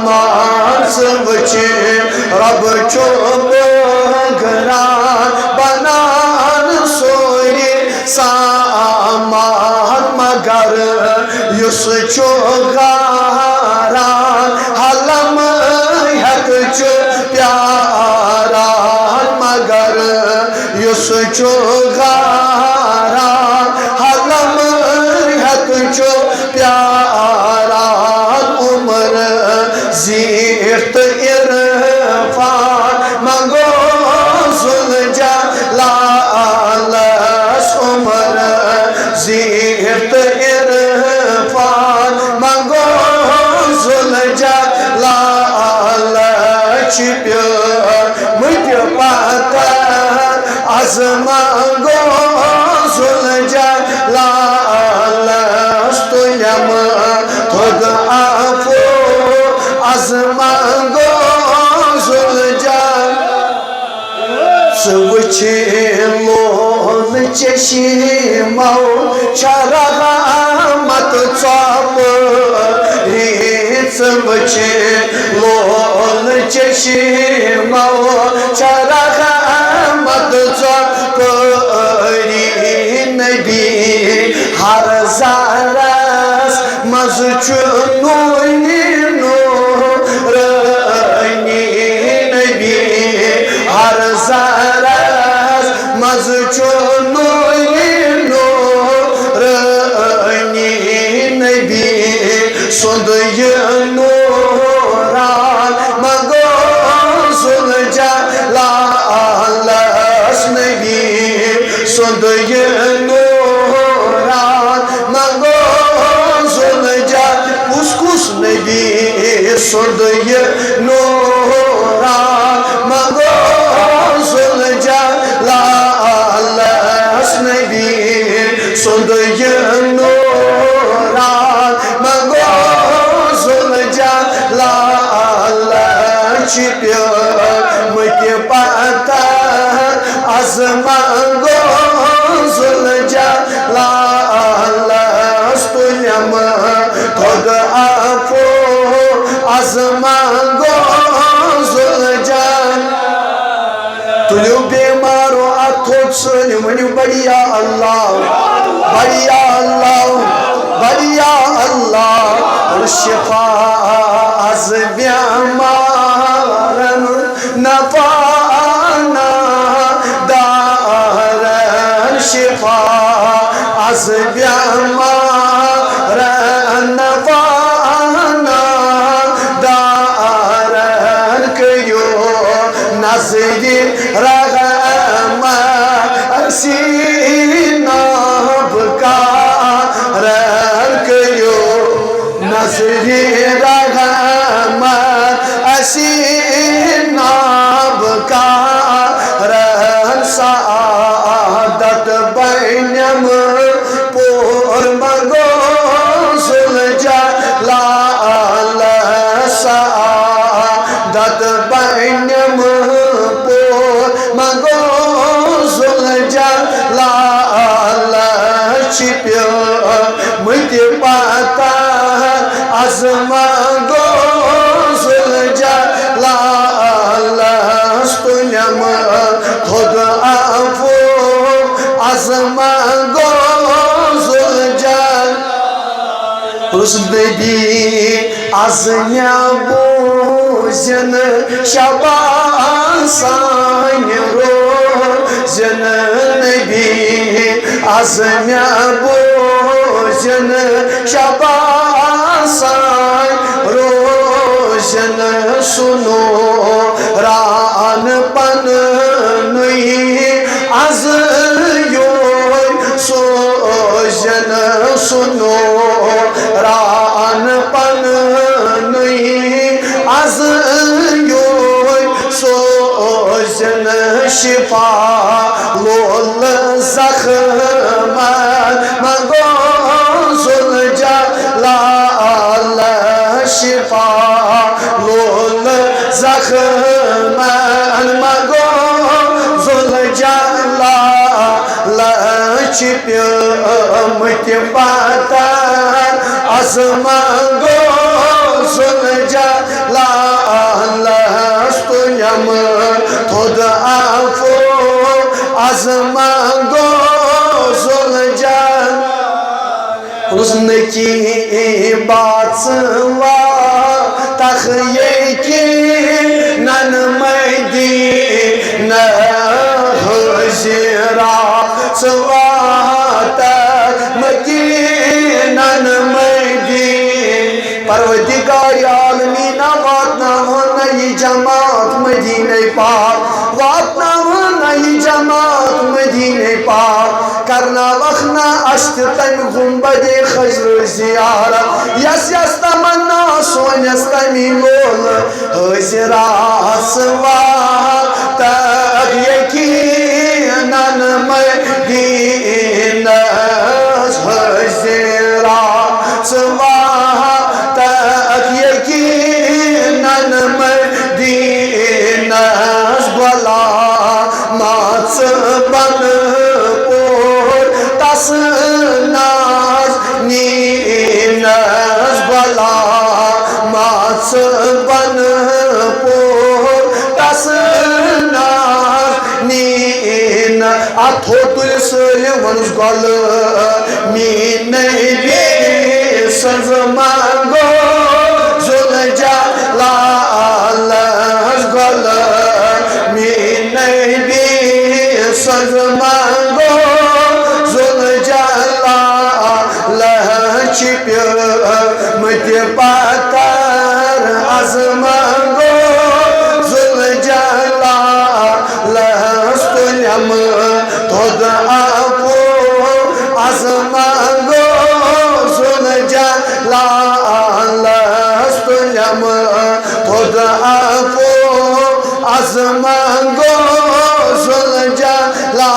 वचे रब चो बगरान बनान सोरे सामान मगर युस चो गारान हलम हक चो प्यारान मगर युस चो गारान हलम हक चो प्यारान उमर जीत इरफान मंगो सुलझा लालस उमर जीत इरफान मंगो सुलझा लालच प्यो मुझे पाता आज मंगो सुलझा लालस तो यम खुद आपो आज मंगो सुलझा सवचे लोन चशी माओ चरहा मत चाप रे सवचे लोन चशी माओ चरहा मत चाप रे नबी हर ज़ारस मज़चु नूनी नूरनी नबी हर ज़ारस मज़चु नूनी नूरनी नबी सुंद ये नूरान मगो सुलझा लालस नबी सुंद ये नूरान मगो सुलझा कुस नबी सुंद ये नूरान मगो सुलझा लालस नबी सुंद ये नूरान मगो सुलझा लालच प्यो मुझे पता आज मंगो सुलझा लालच तुम खुद आपो आज मंगो सुलझा तुझे बेमारो अथोट सुन मनु बढ़िया अल्लाह बढ़िया अल्लाह बढ़िया अल्लाह और शिफा आज बेमारन नफाना दारन शिफा आज बेमारन नफाना दारन कयो नज़री रगमा सीना बकार कयो नज़री रगमा सीना बकार सादत बैनम पोर मगो सुलझा लाल सादत बैनम पोर मगो सुलझा लालच प्यो मुझे पता आज मंगो सुलझा लालच तुम खुद आपो आज मंगो सुलझा उस नबी आज बोझन शबासान रोजन नबी आज बोझन शबासान रोजन सुनो रान पन नुई आज यो सोजन सुनो रान पन नुई आज यो सोजन शिफा लोल जख्म मगो सुलझा लाल शिफा लोल जख्म मगो सुलझा लालच प्यो मुझे पता आज मंगो सुलझा की बात तख ये की नन मैदी न हजरा मकी नन मैदी परवदिगार आलमीन वातना नई जमात मदीने पाक वातना नई जमात मदीने पाक करना वखना अश्त तम गुंबदे खजर जियारत यस यस तमन्ना सोनस तमी लोल हजरा तक यकीनन मदीना हजरा तक यकीनन मदीना भला माच बन नाज नीनस भला माच बन तस नाज नीन अथो तुल वंश गल मीन सज मांगो जुल जलालस गल मीन सज मांगो छिप्य मत पातर अज मंगो जुल जला लस्तुलम थोद आपो अज मंगो जुल जला लस्तुलम थोद आपो अज मंगो जुल जला